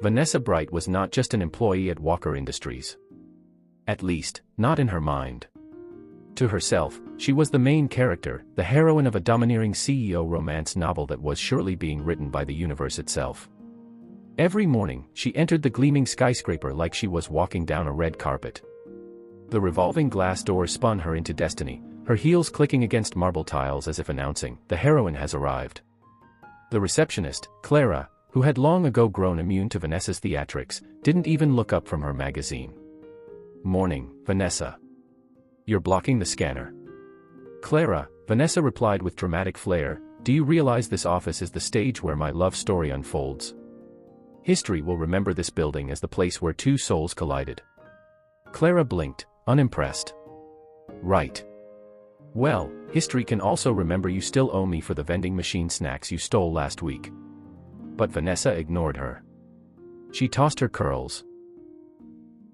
Vanessa Bright was not just an employee at Walker Industries. At least, not in her mind. To herself, she was the main character, the heroine of a domineering CEO romance novel that was surely being written by the universe itself. Every morning, she entered the gleaming skyscraper like she was walking down a red carpet. The revolving glass doors spun her into destiny, her heels clicking against marble tiles as if announcing, "The heroine has arrived." The receptionist, Clara, who had long ago grown immune to Vanessa's theatrics, didn't even look up from her magazine. "Morning, Vanessa. You're blocking the scanner." "Clara," Vanessa replied with dramatic flair, "do you realize this office is the stage where my love story unfolds? History will remember this building as the place where two souls collided." Clara blinked, unimpressed. "Right. Well, history can also remember you still owe me for the vending machine snacks you stole last week." But Vanessa ignored her. She tossed her curls.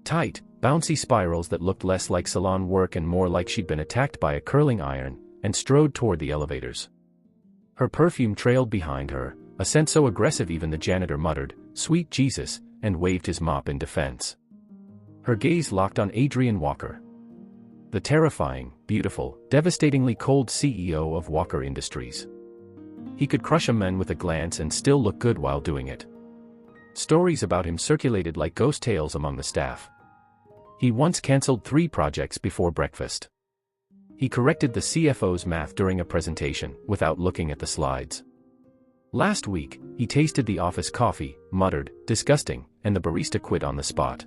Tight, bouncy spirals that looked less like salon work and more like she'd been attacked by a curling iron, and strode toward the elevators. Her perfume trailed behind her, a scent so aggressive even the janitor muttered, "Sweet Jesus," and waved his mop in defense. Her gaze locked on Adrian Walker. The terrifying, beautiful, devastatingly cold CEO of Walker Industries. He could crush a man with a glance and still look good while doing it. Stories about him circulated like ghost tales among the staff. He once cancelled 3 projects before breakfast. He corrected the CFO's math during a presentation, without looking at the slides. Last week, he tasted the office coffee, muttered, "Disgusting," and the barista quit on the spot.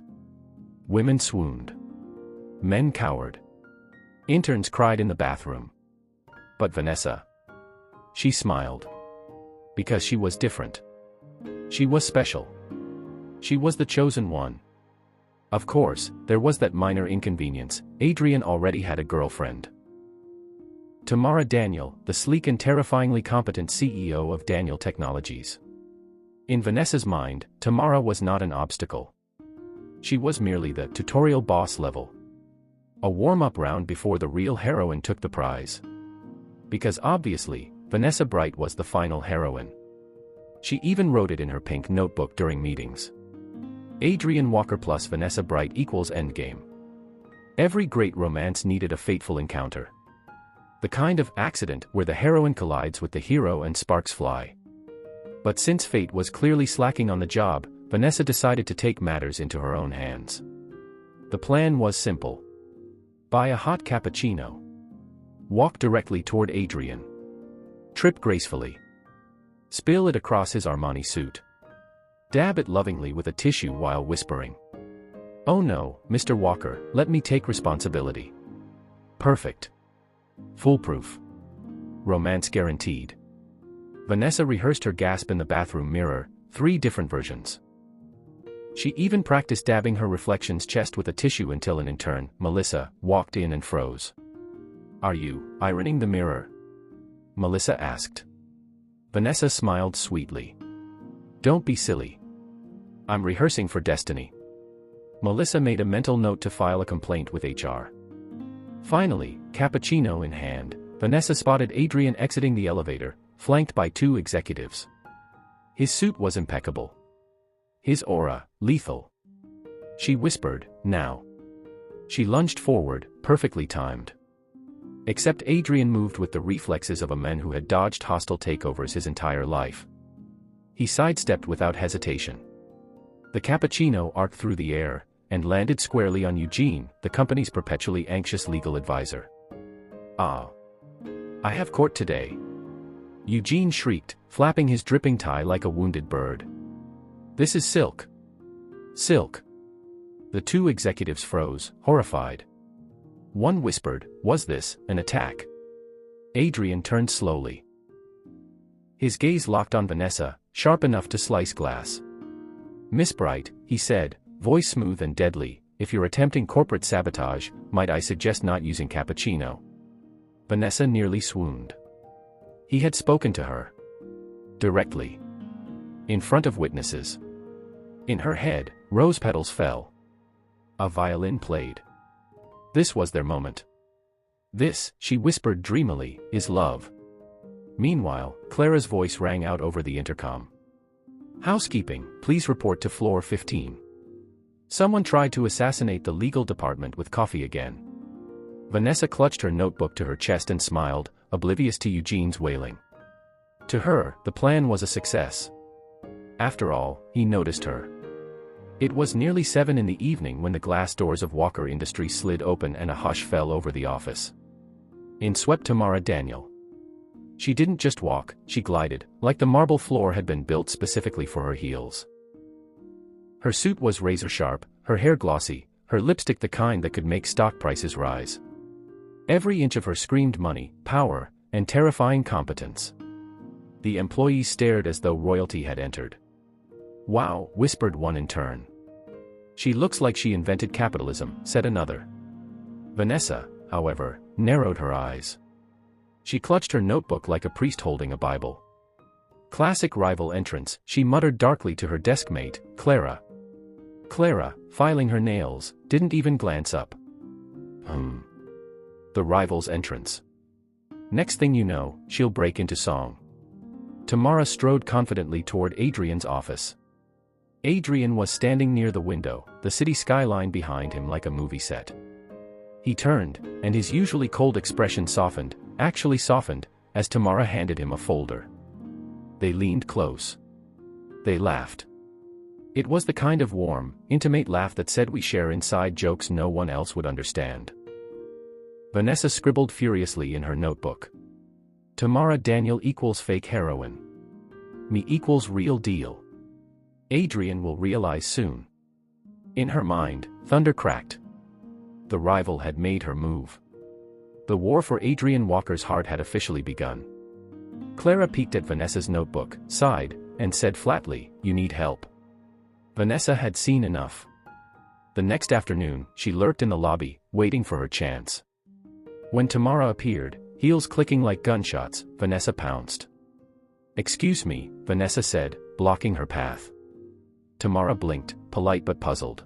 Women swooned. Men cowered. Interns cried in the bathroom. But Vanessa. She smiled. Because she was different. She was special. She was the chosen one. Of course, there was that minor inconvenience: Adrian already had a girlfriend. Tamara Daniel, the sleek and terrifyingly competent CEO of Daniel Technologies. In Vanessa's mind, Tamara was not an obstacle. She was merely the tutorial boss level. A warm-up round before the real heroine took the prize. Because obviously, Vanessa Bright was the final heroine. She even wrote it in her pink notebook during meetings. Adrian Walker plus Vanessa Bright equals endgame. Every great romance needed a fateful encounter. The kind of accident where the heroine collides with the hero and sparks fly. But since fate was clearly slacking on the job, Vanessa decided to take matters into her own hands. The plan was simple. Buy a hot cappuccino. Walk directly toward Adrian. Trip gracefully. Spill it across his Armani suit. Dab it lovingly with a tissue while whispering, "Oh no, Mr. Walker, let me take responsibility." Perfect. Foolproof. Romance guaranteed. Vanessa rehearsed her gasp in the bathroom mirror, 3 different versions. She even practiced dabbing her reflection's chest with a tissue until an intern, Melissa, walked in and froze. "Are you ironing the mirror?" Melissa asked. Vanessa smiled sweetly. "Don't be silly. I'm rehearsing for destiny." Melissa made a mental note to file a complaint with HR. Finally, cappuccino in hand, Vanessa spotted Adrian exiting the elevator, flanked by 2 executives. His suit was impeccable. His aura, lethal. She whispered, "Now." She lunged forward, perfectly timed. Except Adrian moved with the reflexes of a man who had dodged hostile takeovers his entire life. He sidestepped without hesitation. The cappuccino arced through the air, and landed squarely on Eugene, the company's perpetually anxious legal advisor. "Ah. I have court today." Eugene shrieked, flapping his dripping tie like a wounded bird. "This is silk." "Silk." The 2 executives froze, horrified. One whispered, "Was this an attack?" Adrian turned slowly. His gaze locked on Vanessa, sharp enough to slice glass. "Miss Bright," he said, voice smooth and deadly, "if you're attempting corporate sabotage, might I suggest not using cappuccino?" Vanessa nearly swooned. He had spoken to her. Directly. In front of witnesses. In her head, rose petals fell. A violin played. This was their moment. "This," she whispered dreamily, "is love." Meanwhile, Clara's voice rang out over the intercom. Housekeeping, please report to floor 15. Someone tried to assassinate the legal department with coffee again. Vanessa clutched her notebook to her chest and smiled, oblivious to Eugene's wailing. To her, the plan was a success. After all, he noticed her. It was nearly 7 in the evening when the glass doors of Walker Industries slid open and a hush fell over the office. In swept Tamara Daniel. She didn't just walk, she glided, like the marble floor had been built specifically for her heels. Her suit was razor-sharp, her hair glossy, her lipstick the kind that could make stock prices rise. Every inch of her screamed money, power, and terrifying competence. The employees stared as though royalty had entered. "Wow," whispered one in turn. "She looks like she invented capitalism," said another. Vanessa, however, narrowed her eyes. She clutched her notebook like a priest holding a Bible. Classic rival entrance, she muttered darkly to her desk mate, Clara. Clara, filing her nails, didn't even glance up. The rival's entrance. Next thing you know, she'll break into song. Tamara strode confidently toward Adrian's office. Adrian was standing near the window, the city skyline behind him like a movie set. He turned, and his usually cold expression softened, actually softened, as Tamara handed him a folder. They leaned close. They laughed. It was the kind of warm, intimate laugh that said we share inside jokes no one else would understand. Vanessa scribbled furiously in her notebook. Tamara Daniel equals fake heroine. Me equals real deal. Adrian will realize soon. In her mind, thunder cracked. The rival had made her move. The war for Adrian Walker's heart had officially begun. Clara peeked at Vanessa's notebook, sighed, and said flatly, "You need help." Vanessa had seen enough. The next afternoon, she lurked in the lobby, waiting for her chance. When Tamara appeared, heels clicking like gunshots, Vanessa pounced. "Excuse me," Vanessa said, blocking her path. Tamara blinked, polite but puzzled.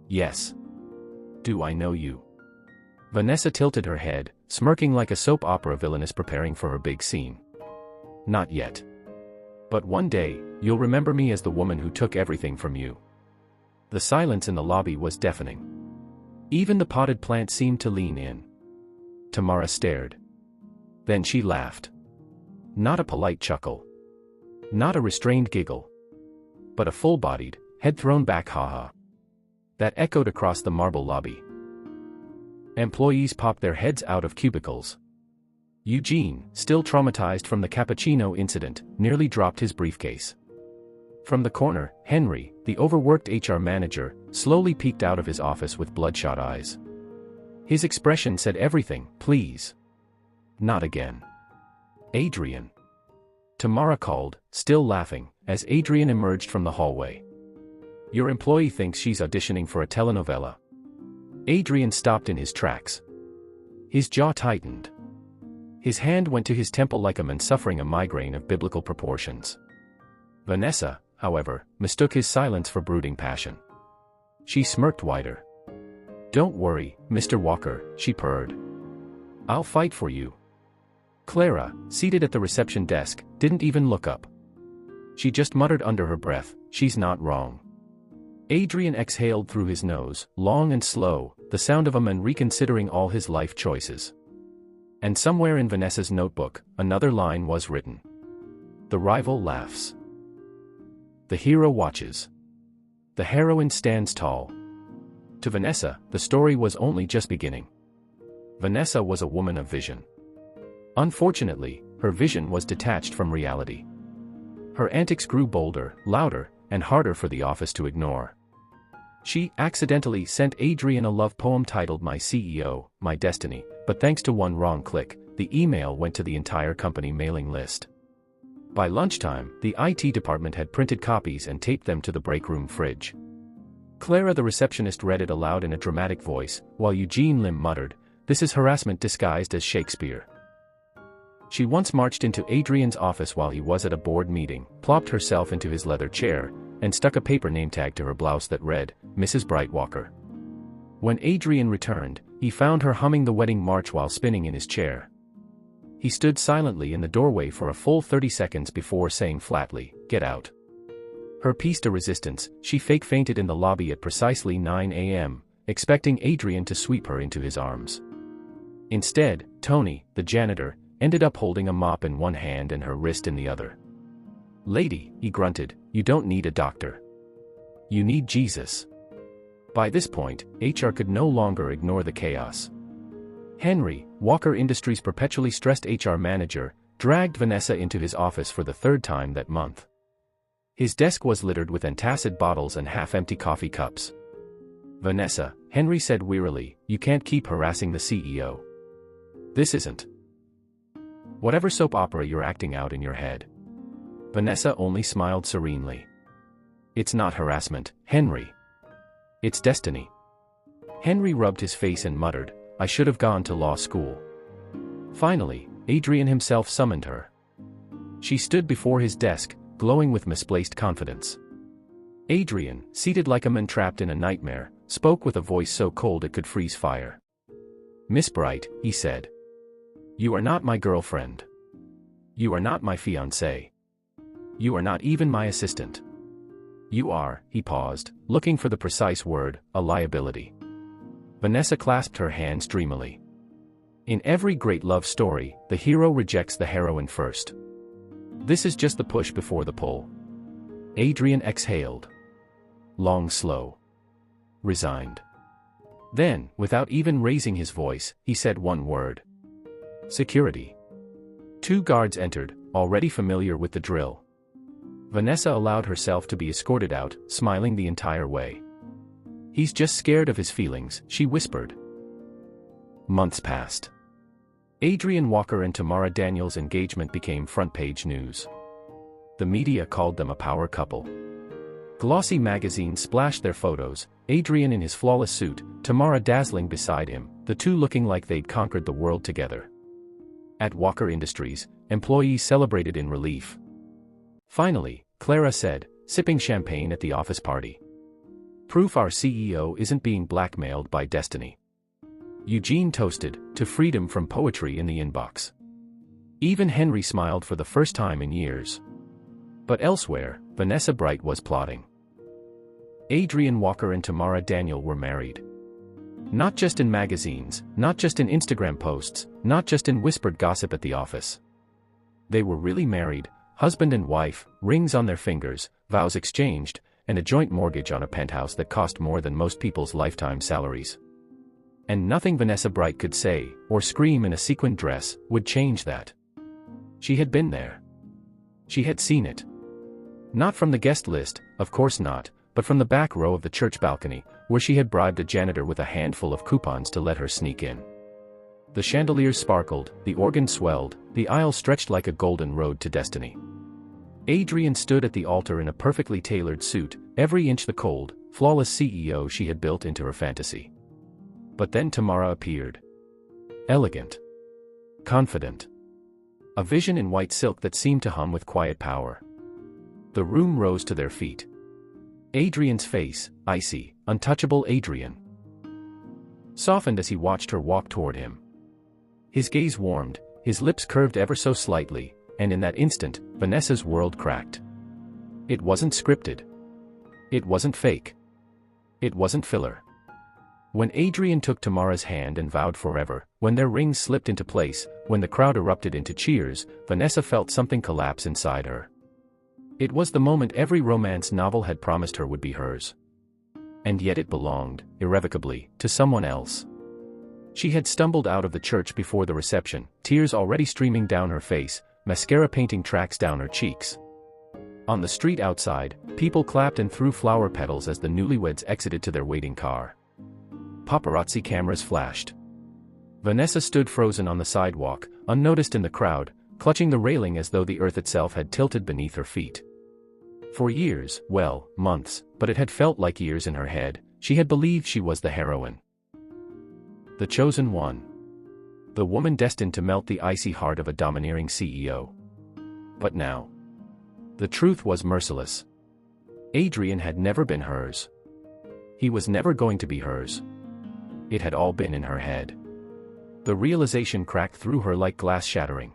"Yes. Do I know you?" Vanessa tilted her head, smirking like a soap opera villainess preparing for her big scene. "Not yet. But one day, you'll remember me as the woman who took everything from you." The silence in the lobby was deafening. Even the potted plant seemed to lean in. Tamara stared. Then she laughed. Not a polite chuckle. Not a restrained giggle. But a full-bodied, head-thrown back ha-ha. That echoed across the marble lobby. Employees popped their heads out of cubicles. Eugene, still traumatized from the cappuccino incident, nearly dropped his briefcase. From the corner, Henry, the overworked HR manager, slowly peeked out of his office with bloodshot eyes. His expression said everything, "Please. Not again." "Adrian." Tamara called, still laughing, as Adrian emerged from the hallway. "Your employee thinks she's auditioning for a telenovela." Adrian stopped in his tracks. His jaw tightened. His hand went to his temple like a man suffering a migraine of biblical proportions. Vanessa, however, mistook his silence for brooding passion. She smirked wider. "Don't worry, Mr. Walker," she purred. "I'll fight for you." Clara, seated at the reception desk, didn't even look up. She just muttered under her breath, "She's not wrong." Adrian exhaled through his nose, long and slow, the sound of a man reconsidering all his life choices. And somewhere in Vanessa's notebook, another line was written. The rival laughs. The hero watches. The heroine stands tall. To Vanessa, the story was only just beginning. Vanessa was a woman of vision. Unfortunately, her vision was detached from reality. Her antics grew bolder, louder, and harder for the office to ignore. She accidentally sent Adrian a love poem titled My CEO, My Destiny, but thanks to one wrong click, the email went to the entire company mailing list. By lunchtime, the IT department had printed copies and taped them to the break room fridge. Clara the receptionist read it aloud in a dramatic voice, while Eugene Lim muttered, "This is harassment disguised as Shakespeare." She once marched into Adrian's office while he was at a board meeting, plopped herself into his leather chair, and stuck a paper name tag to her blouse that read, Mrs. Brightwalker. When Adrian returned, he found her humming the wedding march while spinning in his chair. He stood silently in the doorway for a full 30 seconds before saying flatly, "Get out." Her piece de resistance, she fake fainted in the lobby at precisely 9 a.m., expecting Adrian to sweep her into his arms. Instead, Tony, the janitor, ended up holding a mop in one hand and her wrist in the other. "Lady," he grunted, "you don't need a doctor. You need Jesus." By this point, HR could no longer ignore the chaos. Henry, Walker Industries' perpetually stressed HR manager, dragged Vanessa into his office for the third time that month. His desk was littered with antacid bottles and half-empty coffee cups. "Vanessa," Henry said wearily, "you can't keep harassing the CEO. This isn't whatever soap opera you're acting out in your head." Vanessa only smiled serenely. "It's not harassment, Henry. It's destiny." Henry rubbed his face and muttered, "I should have gone to law school." Finally, Adrian himself summoned her. She stood before his desk, glowing with misplaced confidence. Adrian, seated like a man trapped in a nightmare, spoke with a voice so cold it could freeze fire. "Miss Bright," he said, "you are not my girlfriend. You are not my fiancée. You are not even my assistant. You are," he paused, looking for the precise word, "a liability." Vanessa clasped her hands dreamily. In every great love story, the hero rejects the heroine first. This is just the push before the pull. Adrian exhaled. Long, slow. Resigned. Then, without even raising his voice, he said one word. "Security." 2 guards entered, already familiar with the drill. Vanessa allowed herself to be escorted out, smiling the entire way. "He's just scared of his feelings," she whispered. Months passed. Adrian Walker and Tamara Daniels' engagement became front-page news. The media called them a power couple. Glossy magazines splashed their photos, Adrian in his flawless suit, Tamara dazzling beside him, the two looking like they'd conquered the world together. At Walker Industries, employees celebrated in relief. Finally, Clara said, sipping champagne at the office party. "Proof our CEO isn't being blackmailed by destiny." Eugene toasted, to freedom from poetry in the inbox. Even Henry smiled for the first time in years. But elsewhere, Vanessa Bright was plotting. Adrian Walker and Tamara Daniel were married. Not just in magazines, not just in Instagram posts, not just in whispered gossip at the office. They were really married, husband and wife, rings on their fingers, vows exchanged, and a joint mortgage on a penthouse that cost more than most people's lifetime salaries. And nothing Vanessa Bright could say, or scream in a sequined dress, would change that. She had been there. She had seen it. Not from the guest list, of course not, but from the back row of the church balcony, where she had bribed a janitor with a handful of coupons to let her sneak in. The chandeliers sparkled, the organ swelled, the aisle stretched like a golden road to destiny. Adrian stood at the altar in a perfectly tailored suit, every inch the cold, flawless CEO she had built into her fantasy. But then Tamara appeared. Elegant. Confident. A vision in white silk that seemed to hum with quiet power. The room rose to their feet. Adrian's face, icy, untouchable Adrian, softened as he watched her walk toward him. His gaze warmed, his lips curved ever so slightly, and in that instant, Vanessa's world cracked. It wasn't scripted. It wasn't fake. It wasn't filler. When Adrian took Tamara's hand and vowed forever, when their rings slipped into place, when the crowd erupted into cheers, Vanessa felt something collapse inside her. It was the moment every romance novel had promised her would be hers. And yet it belonged, irrevocably, to someone else. She had stumbled out of the church before the reception, tears already streaming down her face, mascara painting tracks down her cheeks. On the street outside, people clapped and threw flower petals as the newlyweds exited to their waiting car. Paparazzi cameras flashed. Vanessa stood frozen on the sidewalk, unnoticed in the crowd, clutching the railing as though the earth itself had tilted beneath her feet. For years, well, months, but it had felt like years in her head, she had believed she was the heroine. The chosen one. The woman destined to melt the icy heart of a domineering CEO. But now. The truth was merciless. Adrian had never been hers. He was never going to be hers. It had all been in her head. The realization cracked through her like glass shattering.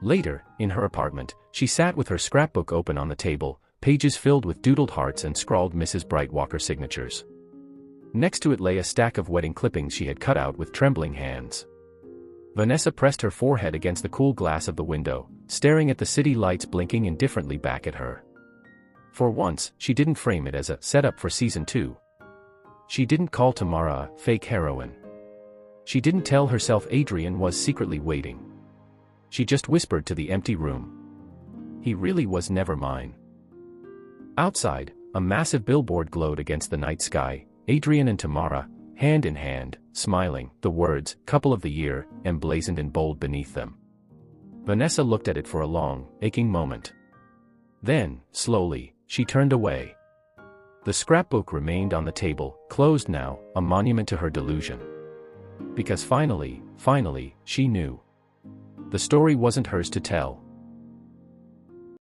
Later, in her apartment, she sat with her scrapbook open on the table, pages filled with doodled hearts and scrawled Mrs. Brightwalker signatures. Next to it lay a stack of wedding clippings she had cut out with trembling hands. Vanessa pressed her forehead against the cool glass of the window, staring at the city lights blinking indifferently back at her. For once, she didn't frame it as a setup for season 2. She didn't call Tamara a fake heroine. She didn't tell herself Adrian was secretly waiting. She just whispered to the empty room. He really was never mine. Outside, a massive billboard glowed against the night sky, Adrian and Tamara, hand in hand, smiling, the words, "Couple of the Year," emblazoned in bold beneath them. Vanessa looked at it for a long, aching moment. Then, slowly, she turned away. The scrapbook remained on the table, closed now, a monument to her delusion. Because finally, she knew. The story wasn't hers to tell.